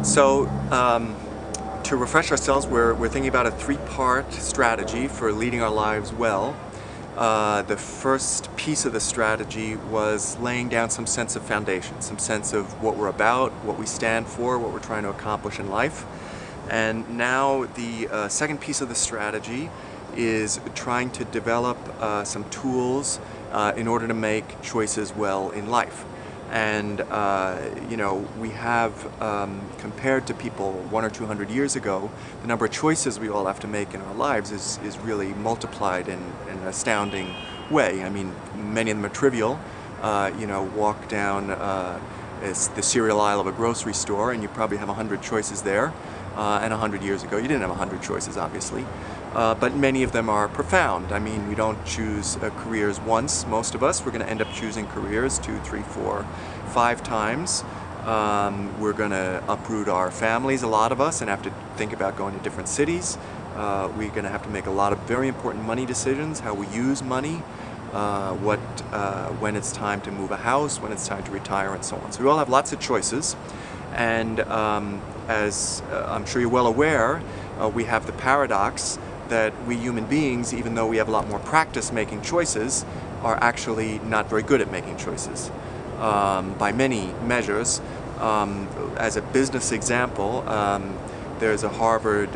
So, to refresh ourselves, we're thinking about a three-part strategy for leading our lives well. The first piece of the strategy was laying down some sense of foundation, some sense of what we're about, what we stand for, what we're trying to accomplish in life. And now the second piece of the strategy is trying to develop some tools in order to make choices well in life. And we have, compared to people 100 or 200 years ago, the number of choices we all have to make in our lives is really multiplied in an astounding way. I mean, many of them are trivial. Walk down the cereal aisle of a grocery store and you probably have 100 choices there. And 100 years ago, you didn't have 100 choices, obviously. But many of them are profound. I mean, we don't choose careers once, most of us. We're going to end up choosing careers 2, 3, 4, 5 times. We're going to uproot our families, a lot of us, and have to think about going to different cities. We're going to have to make a lot of very important money decisions, how we use money, when it's time to move a house, when it's time to retire, and so on. So we all have lots of choices. And as I'm sure you're well aware, we have the paradox that we human beings, even though we have a lot more practice making choices, are actually not very good at making choices by many measures. As a business example, there's a Harvard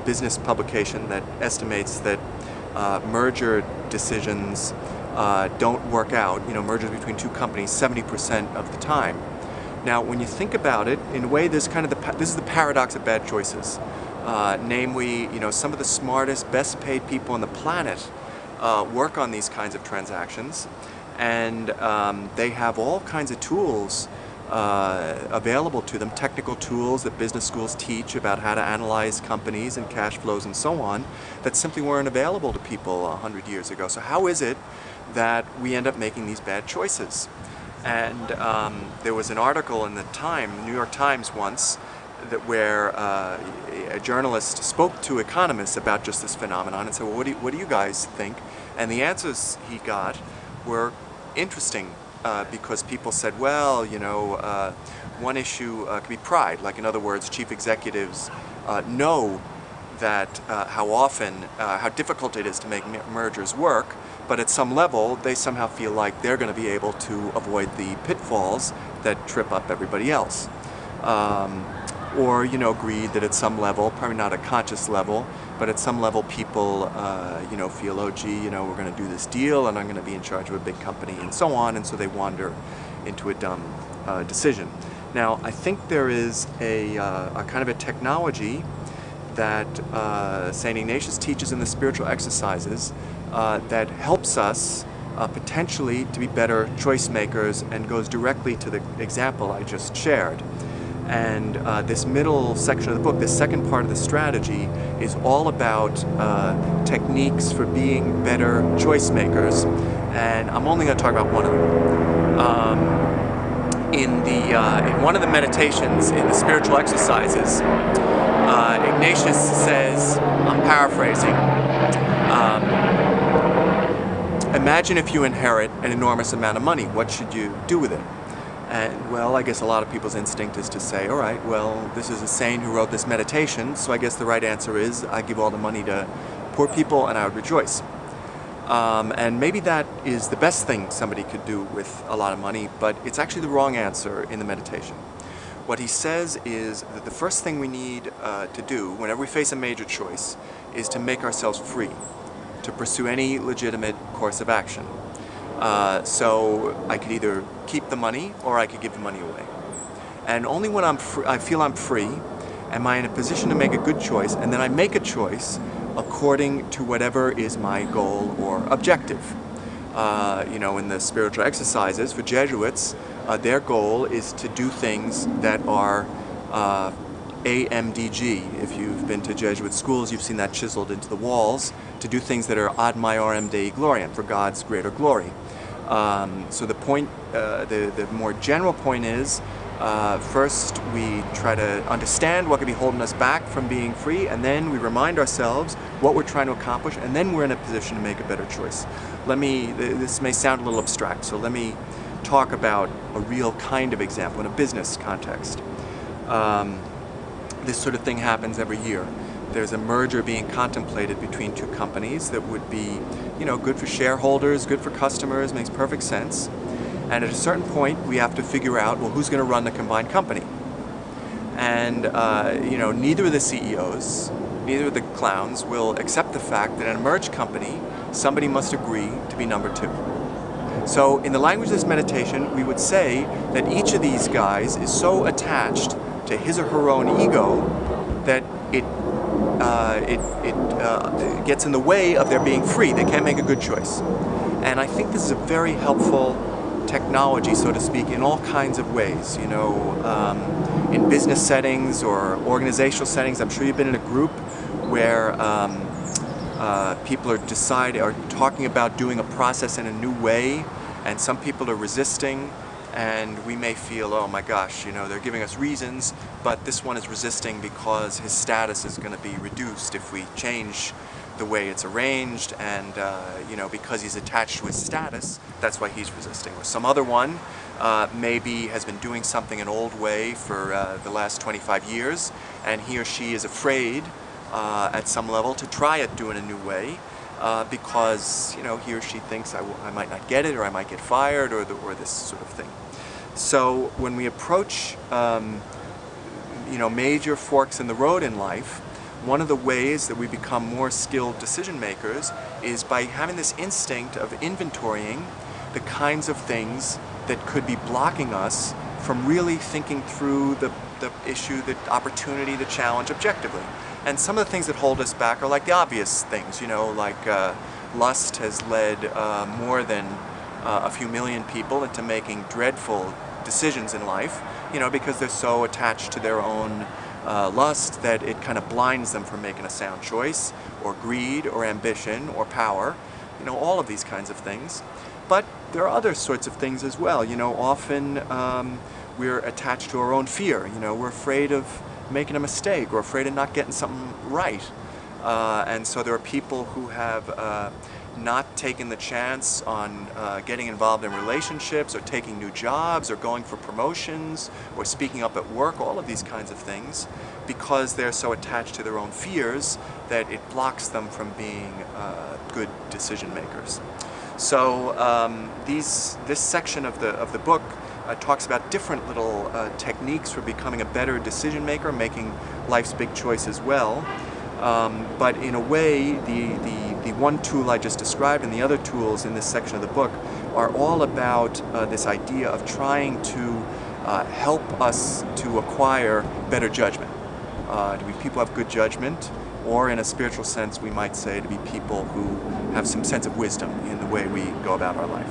business publication that estimates that merger decisions don't work out, mergers between two companies 70% of the time. Now, when you think about it, in a way, this is the paradox of bad choices. Namely, some of the smartest, best-paid people on the planet work on these kinds of transactions, and they have all kinds of tools available to them, technical tools that business schools teach about how to analyze companies and cash flows and so on, that simply weren't available to people 100 years ago. So how is it that we end up making these bad choices? And there was an article in the New York Times once, where a journalist spoke to economists about just this phenomenon and said, well, what do you guys think? And the answers he got were interesting because people said, well, one issue could be pride. Like, in other words, chief executives know that how difficult it is to make mergers work, but at some level they somehow feel like they're going to be able to avoid the pitfalls that trip up everybody else. Or agreed that at some level, probably not a conscious level, but at some level people feel, oh gee, we're going to do this deal and I'm going to be in charge of a big company and so on, and so they wander into a dumb decision. Now, I think there is a kind of a technology that St. Ignatius teaches in the spiritual exercises that helps us potentially to be better choice makers and goes directly to the example I just shared. And this middle section of the book, this second part of the strategy, is all about techniques for being better choice makers. And I'm only going to talk about one of them. In one of the meditations in the spiritual exercises, Ignatius says, I'm paraphrasing, imagine if you inherit an enormous amount of money, what should you do with it? And, well, I guess a lot of people's instinct is to say, all right, well, this is a saint who wrote this meditation, so I guess the right answer is I give all the money to poor people and I would rejoice. And maybe that is the best thing somebody could do with a lot of money, but it's actually the wrong answer in the meditation. What he says is that the first thing we need to do whenever we face a major choice is to make ourselves free to pursue any legitimate course of action. So I could either keep the money or I could give the money away. And only when I feel I'm free am I in a position to make a good choice, and then I make a choice according to whatever is my goal or objective. In the spiritual exercises for Jesuits, their goal is to do things that are AMDG. If you've been to Jesuit schools, you've seen that chiseled into the walls, to do things that are ad maiorem Dei gloriam, for God's greater glory. So the point, the more general point is, first we try to understand what could be holding us back from being free, and then we remind ourselves what we're trying to accomplish, and then we're in a position to make a better choice. This may sound a little abstract, so let me talk about a real kind of example in a business context. this sort of thing happens every year. There's a merger being contemplated between two companies that would be, good for shareholders, good for customers, makes perfect sense. And at a certain point, we have to figure out, well, who's going to run the combined company? And, neither of the CEOs, neither of the clowns will accept the fact that in a merged company, somebody must agree to be number two. So in the language of this meditation, we would say that each of these guys is so attached to his or her own ego that it gets in the way of their being free. They can't make a good choice. And I think this is a very helpful technology, so to speak, in all kinds of ways. In business settings or organizational settings. I'm sure you've been in a group where people are talking about doing a process in a new way, and some people are resisting, and we may feel, oh my gosh, they're giving us reasons, but this one is resisting because his status is going to be reduced if we change the way it's arranged, and because he's attached to his status, that's why he's resisting. Or some other one maybe has been doing something an old way for the last 25 years, and he or she is afraid at some level to try it doing a new way because he or she thinks I might not get it, or I might get fired, or this sort of thing. So when we approach major forks in the road in life, one of the ways that we become more skilled decision makers is by having this instinct of inventorying the kinds of things that could be blocking us from really thinking through the issue, the opportunity, the challenge objectively. And some of the things that hold us back are like the obvious things, like lust has led more than a few million people into making dreadful decisions in life, because they're so attached to their own lust that it kind of blinds them from making a sound choice, or greed, or ambition, or power, all of these kinds of things. But there are other sorts of things as well. Often we're attached to our own fear. We're afraid of making a mistake, or afraid of not getting something right. And so there are people who have not taken the chance on getting involved in relationships, or taking new jobs, or going for promotions, or speaking up at work, all of these kinds of things, because they're so attached to their own fears that it blocks them from being good decision makers. So this section of the book talks about different little techniques for becoming a better decision maker, making life's big choices well. But in a way, the one tool I just described and the other tools in this section of the book are all about this idea of trying to help us to acquire better judgment. To be people who have good judgment, or in a spiritual sense we might say to be people who have some sense of wisdom in the way we go about our life.